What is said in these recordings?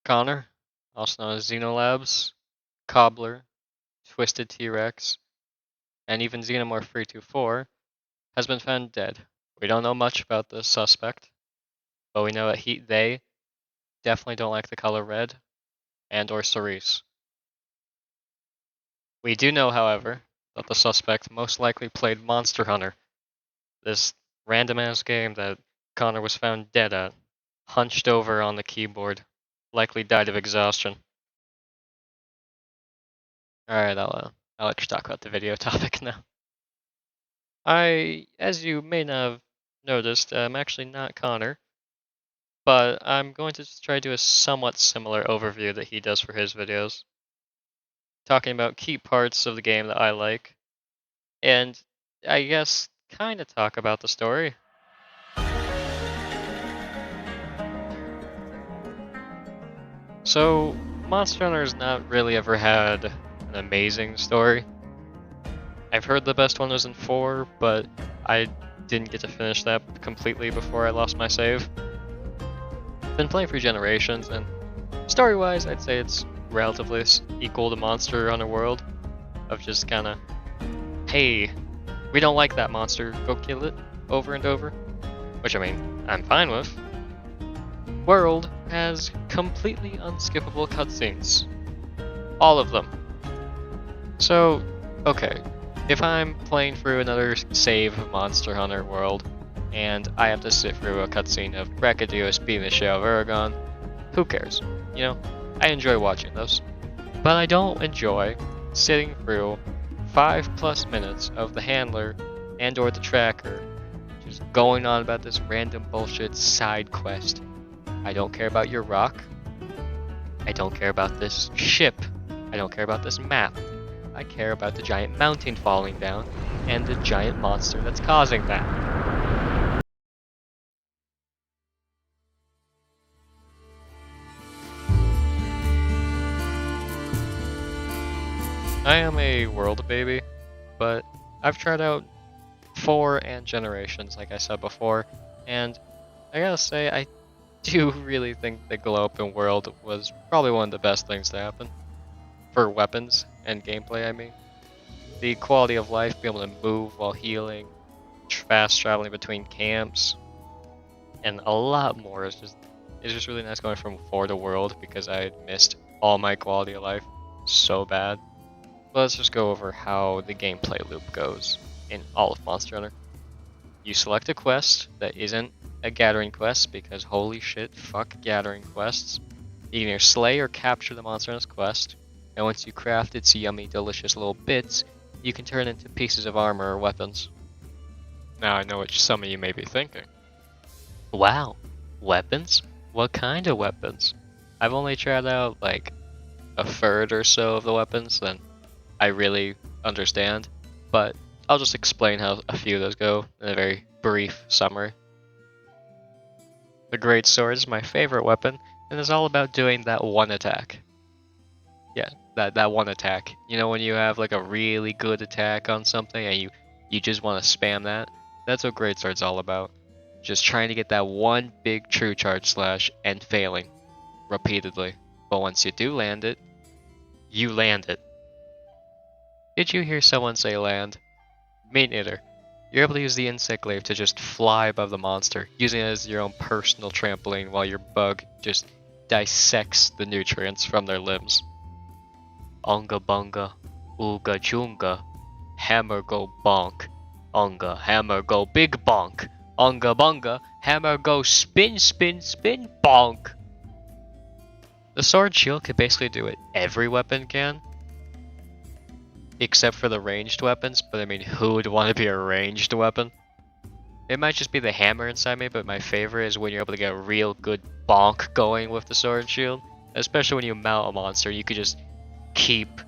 Connor, also known as Xenolabs, Cobbler, Twisted T-Rex, and even Xenomorph 324, has been found dead. We don't know much about the suspect, but we know that they definitely don't like the color red and or cerise. We do know, however, that the suspect most likely played Monster Hunter, this random-ass game that Connor was found dead at, hunched over on the keyboard, likely died of exhaustion. Alright, I'll let you talk about the video topic now. As you may not have noticed, I'm actually not Connor, but I'm going to just try to do a somewhat similar overview that he does for his videos, talking about key parts of the game that I like, and I guess kind of talk about the story. So, Monster Hunter has not really ever had an amazing story. I've heard the best one was in 4, but I didn't get to finish that completely before I lost my save. Been playing for generations, and story-wise, I'd say it's relatively equal to Monster Hunter World, of just kind of, hey, we don't like that monster, go kill it, over and over, which I mean, I'm fine with. World has completely unskippable cutscenes. All of them. So, okay, if I'm playing through another save of Monster Hunter World, and I have to sit through a cutscene of Brachydios beating the shit out of Aragon, who cares? You know, I enjoy watching those. But I don't enjoy sitting through 5+ minutes of the handler and or the tracker just going on about this random bullshit side quest. I don't care about your rock. I don't care about this ship. I don't care about this map. I care about the giant mountain falling down and the giant monster that's causing that. I am a world baby, but I've tried out 4 and Generations, like I said before, and I gotta say, I do really think the Glow Open World was probably one of the best things to happen. For weapons and gameplay, I mean. The quality of life, being able to move while healing, fast traveling between camps, and a lot more. It's just really nice going from 4 to World because I had missed all my quality of life so bad. But let's just go over how the gameplay loop goes in all of Monster Hunter. You select a quest that isn't a gathering quest because holy shit, fuck gathering quests. You can either slay or capture the monster on its quest, and once you craft its yummy, delicious little bits, you can turn into pieces of armor or weapons. Now I know what some of you may be thinking. Wow, weapons? What kind of weapons? I've only tried out like a third or so of the weapons, and I really understand, but I'll just explain how a few of those go in a very brief summary. The Great Sword is my favorite weapon, and it's all about doing that one attack. Yeah, that one attack. You know when you have like a really good attack on something and you just want to spam that? That's what Great Sword's all about. Just trying to get that one big true charge slash and failing repeatedly. But once you do land it, you land it. Did you hear someone say land? Me neither. You're able to use the insect glaive to just fly above the monster, using it as your own personal trampoline while your bug just dissects the nutrients from their limbs. Unga bunga, ooga chunga, hammer go bonk, unga hammer go big bonk, unga bunga, hammer go spin spin spin bonk. The sword shield can basically do what every weapon can, except for the ranged weapons, but I mean, who would want to be a ranged weapon? It might just be the hammer inside me, but my favorite is when you're able to get a real good bonk going with the sword shield. Especially when you mount a monster, you could just keep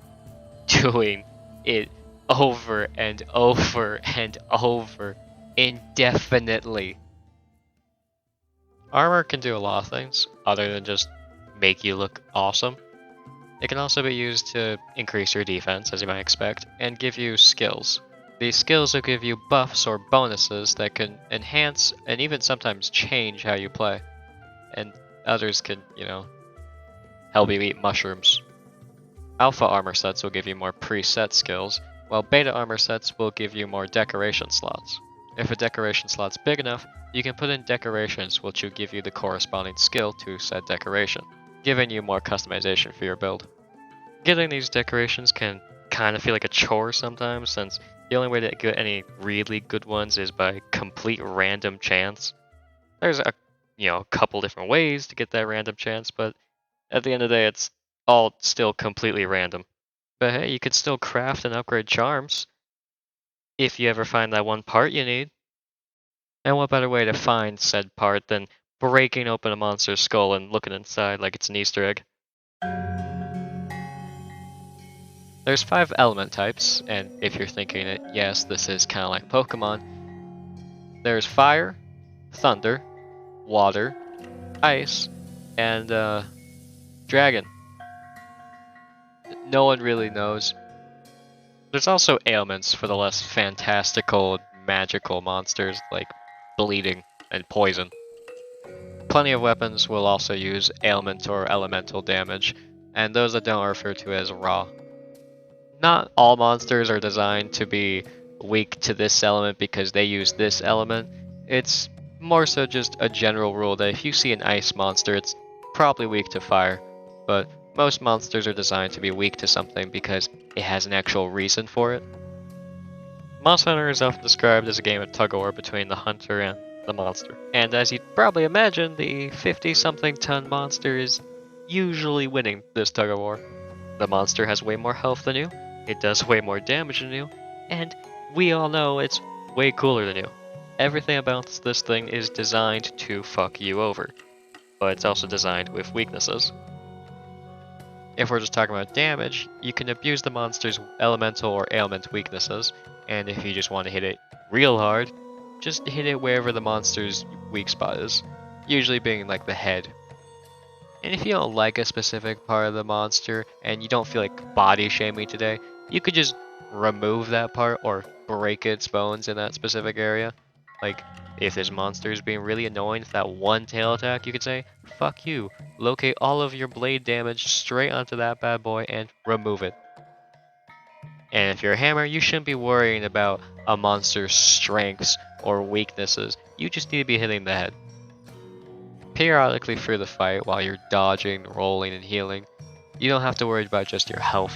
doing it over and over and over indefinitely. Armor can do a lot of things, other than just make you look awesome. It can also be used to increase your defense, as you might expect, and give you skills. These skills will give you buffs or bonuses that can enhance and even sometimes change how you play. And others can, help you eat mushrooms. Alpha armor sets will give you more preset skills, while beta armor sets will give you more decoration slots. If a decoration slot's big enough, you can put in decorations which will give you the corresponding skill to said decoration, giving you more customization for your build. Getting these decorations can kind of feel like a chore sometimes, since the only way to get any really good ones is by complete random chance. There's a couple different ways to get that random chance, but at the end of the day it's all still completely random. But hey, you can still craft and upgrade charms if you ever find that one part you need. And what better way to find said part than breaking open a monster's skull and looking inside like it's an Easter egg? There's 5 element types, and if you're thinking it, yes, this is kind of like Pokemon. There's fire, thunder, water, ice, and dragon. No one really knows. There's also ailments for the less fantastical, magical monsters like bleeding and poison. Plenty of weapons will also use ailment or elemental damage, and those that don't are referred to as raw. Not all monsters are designed to be weak to this element because they use this element. It's more so just a general rule that if you see an ice monster, it's probably weak to fire, but most monsters are designed to be weak to something because it has an actual reason for it. Monster Hunter is often described as a game of tug-of-war between the hunter and the monster. And as you'd probably imagine, the 50-something ton monster is usually winning this tug-of-war. The monster has way more health than you, it does way more damage than you, and we all know it's way cooler than you. Everything about this thing is designed to fuck you over, but it's also designed with weaknesses. If we're just talking about damage, you can abuse the monster's elemental or ailment weaknesses, and if you just want to hit it real hard, just hit it wherever the monster's weak spot is, usually being like the head. And if you don't like a specific part of the monster and you don't feel like body shaming today, you could just remove that part or break its bones in that specific area. Like, if this monster is being really annoying with that one tail attack, you could say, fuck you, locate all of your blade damage straight onto that bad boy and remove it. And if you're a hammer, you shouldn't be worrying about a monster's strengths or weaknesses, you just need to be hitting the head. Periodically through the fight, while you're dodging, rolling, and healing, you don't have to worry about just your health.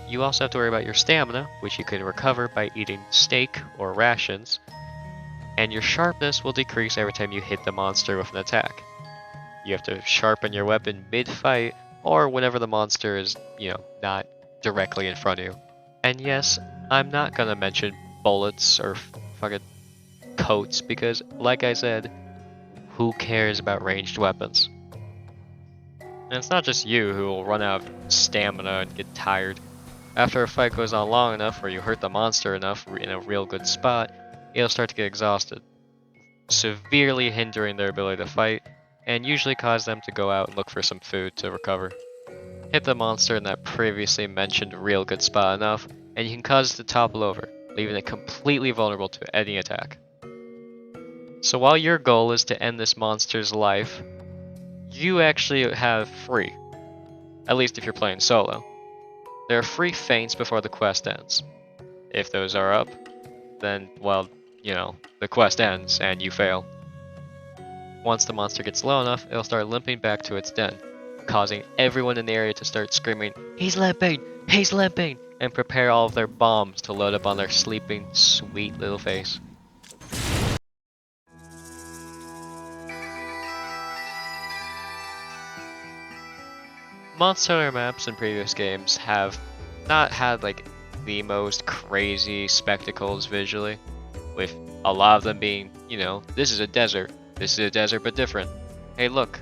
You also have to worry about your stamina, which you can recover by eating steak or rations, and your sharpness will decrease every time you hit the monster with an attack. You have to sharpen your weapon mid-fight, or whenever the monster is, not directly in front of you. And yes, I'm not gonna mention bullets or fucking coats, because, like I said, who cares about ranged weapons? And it's not just you who will run out of stamina and get tired. After a fight goes on long enough, or you hurt the monster enough in a real good spot, it'll start to get exhausted, severely hindering their ability to fight, and usually cause them to go out and look for some food to recover. Hit the monster in that previously mentioned real good spot enough, and you can cause it to topple over, leaving it completely vulnerable to any attack. So while your goal is to end this monster's life, you actually have free. At least if you're playing solo. There are free feints before the quest ends. If those are up, then, well, the quest ends and you fail. Once the monster gets low enough, it'll start limping back to its den, causing everyone in the area to start screaming, "He's limping! He's limping!" and prepare all of their bombs to load up on their sleeping, sweet little face. Monster Hunter maps in previous games have not had like the most crazy spectacles visually, with a lot of them being, this is a desert but different. Hey look,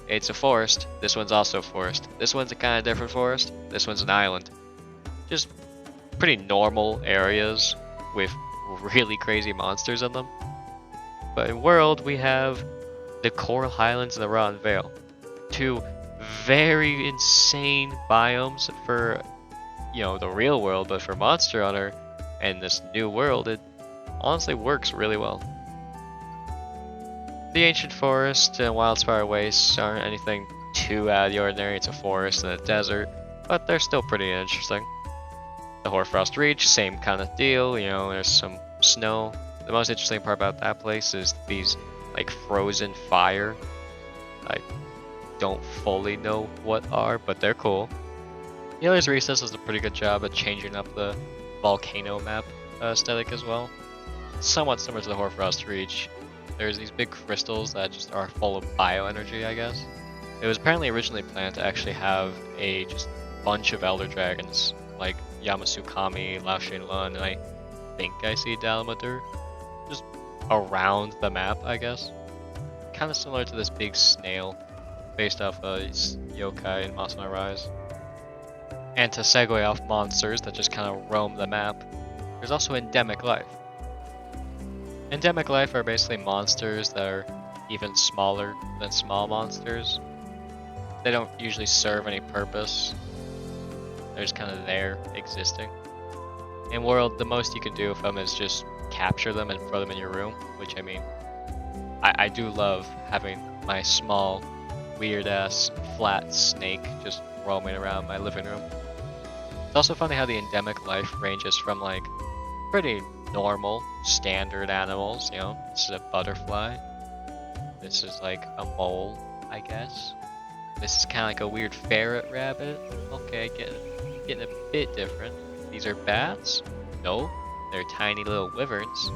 it's a forest, this one's also a forest. This one's a kind of different forest, this one's an island. Just pretty normal areas with really crazy monsters in them. But in World, we have the Coral Highlands and the Rotten Vale. Two very insane biomes for, the real world, but for Monster Hunter and this new world, it honestly works really well. The Ancient Forest and Wildspire Wastes aren't anything too out of the ordinary. It's a forest and a desert, but they're still pretty interesting. The Hoarfrost Reach, same kind of deal, you know, there's some snow. The most interesting part about that place is these like frozen fire. I don't fully know what are, but they're cool. Healer's Recess does a pretty good job at changing up the volcano map aesthetic as well. Somewhat similar to the Hoarfrost Reach. There's these big crystals that just are full of bioenergy, I guess. It was apparently originally planned to actually have a just bunch of Elder Dragons, like Yamasukami, Lao Shinlun, and I think I see Dalamadur just around the map, I guess. Kind of similar to this big snail based off yokai in Masuna Rise. And to segue off monsters that just kind of roam the map, there's also endemic life. Endemic life are basically monsters that are even smaller than small monsters. They don't usually serve any purpose. They're just kind of there, existing. In World, the most you can do with them is just capture them and throw them in your room, which I mean, I do love having my small, weird-ass, flat snake just roaming around my living room. It's also funny how the endemic life ranges from like pretty normal, standard animals, you know, this is a butterfly, this is like a mole, I guess. This is kind of like a weird ferret rabbit. Okay, getting a bit different. These are bats? No, they're tiny little wyverns.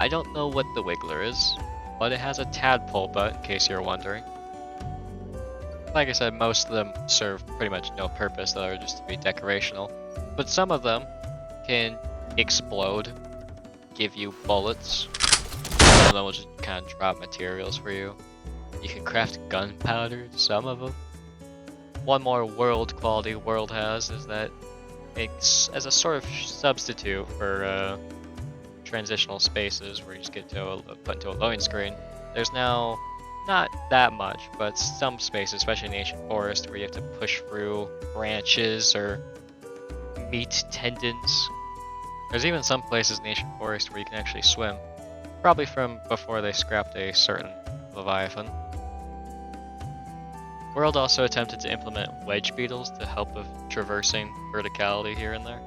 I don't know what the wiggler is, but it has a tadpole butt, in case you're wondering. Like I said, most of them serve pretty much no purpose other just to be decorational. But some of them can explode, give you bullets. Some of them will just kind of drop materials for you. You can craft gunpowder, some of them. One more world quality World has is that it's as a sort of substitute for transitional spaces where you just get to put into a loading screen. There's now not that much, but some spaces, especially in Ancient Forest, where you have to push through branches or meat tendons. There's even some places in Ancient Forest where you can actually swim, probably from before they scrapped a certain Leviathan. World also attempted to implement wedge beetles to help with traversing verticality here and there.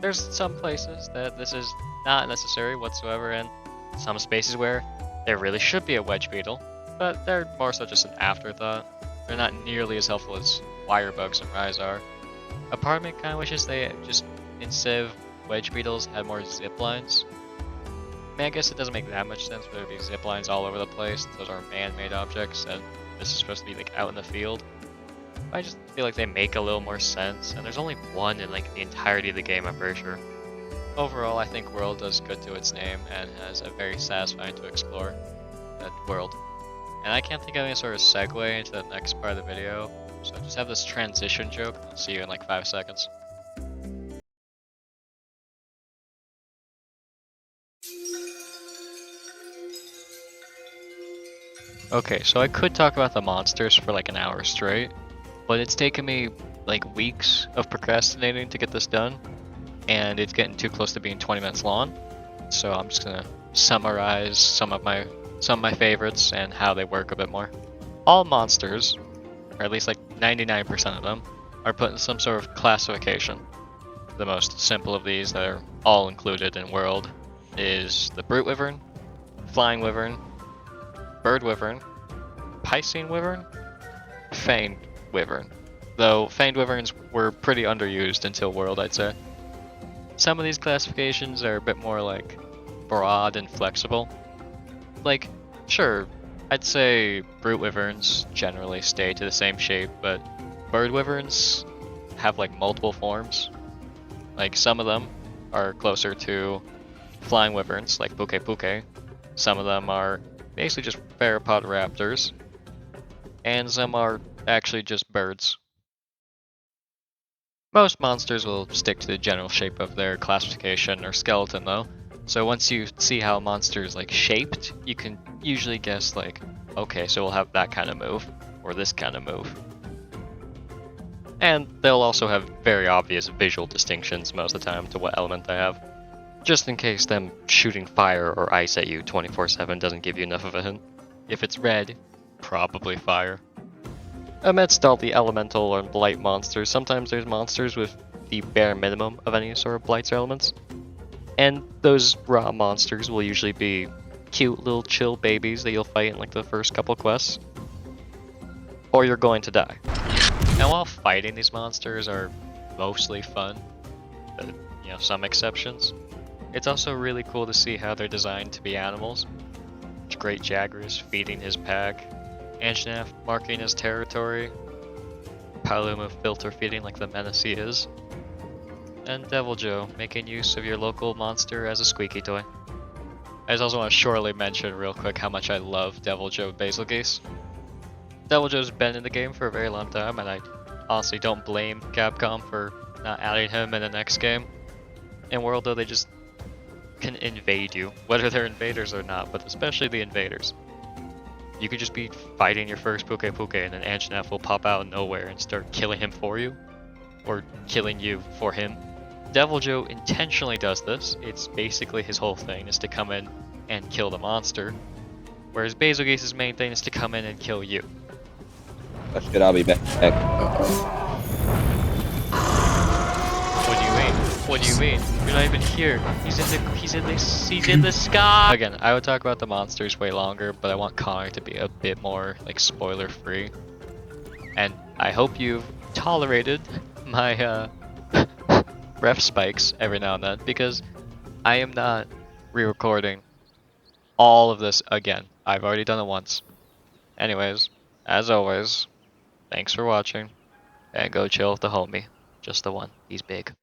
There's some places that this is not necessary whatsoever, and some spaces where there really should be a wedge beetle, but they're more so just an afterthought. They're not nearly as helpful as wire bugs and Rise are. A part of me kind of wishes they just, instead of wedge beetles, had more zip lines. I mean, I guess it doesn't make that much sense for there to be zip lines all over the place. Those are man-made objects, and this is supposed to be like out in the field. I just feel like they make a little more sense, and there's only one in like the entirety of the game, I'm pretty sure. Overall, I think World does good to its name and has a very satisfying to explore that world. And I can't think of any sort of segue into the next part of the video, so just have this transition joke. I'll see you in like 5 seconds. Okay, so I could talk about the monsters for like an hour straight, but it's taken me like weeks of procrastinating to get this done, and it's getting too close to being 20 minutes long. So I'm just gonna summarize some of my favorites and how they work a bit more. All monsters, or at least like 99% of them, are put in some sort of classification. The most simple of these that are all included in World is the Brute Wyvern, Flying Wyvern, Bird Wyvern, Piscine Wyvern, Fanged Wyvern. Though Fanged Wyverns were pretty underused until World, I'd say. Some of these classifications are a bit more like broad and flexible. Like, sure, I'd say Brute Wyverns generally stay to the same shape, but Bird Wyverns have like multiple forms. Like some of them are closer to Flying Wyverns, like Puke. Some of them are basically just theropod raptors, and some are actually just birds. Most monsters will stick to the general shape of their classification or skeleton though, so once you see how a monster is like shaped, you can usually guess like, okay, so we'll have that kind of move, or this kind of move. And they'll also have very obvious visual distinctions most of the time to what element they have. Just in case them shooting fire or ice at you 24/7 doesn't give you enough of a hint. If it's red, probably fire. Amidst all the elemental or blight monsters, sometimes there's monsters with the bare minimum of any sort of blights or elements. And those raw monsters will usually be cute little chill babies that you'll fight in like the first couple quests. Or you're going to die. And while fighting these monsters are mostly fun, but some exceptions, it's also really cool to see how they're designed to be animals. Great Jagras feeding his pack, Anjanath marking his territory, Paluma filter feeding like the menace he is, and Deviljho making use of your local monster as a squeaky toy. I just also want to shortly mention real quick how much I love Deviljho Basilgeuse. Deviljho's been in the game for a very long time, and I honestly don't blame Capcom for not adding him in the next game. In World, though, they just can invade you, whether they're invaders or not, but especially the invaders. You could just be fighting your first Puke Puke and then Anjanath will pop out of nowhere and start killing him for you, or killing you for him. Deviljho intentionally does this. It's basically his whole thing is to come in and kill the monster, whereas Basilgeuse's main thing is to come in and kill you. Oh shit, I'll be back. What do you mean? What do you mean? You're not even here. He's in the sky. Again, I would talk about the monsters way longer, but I want Connor to be a bit more like spoiler free. And I hope you've tolerated my ref spikes every now and then, because I am not re-recording all of this again. I've already done it once. Anyways, as always, thanks for watching, and go chill with the homie. Just the one. He's big.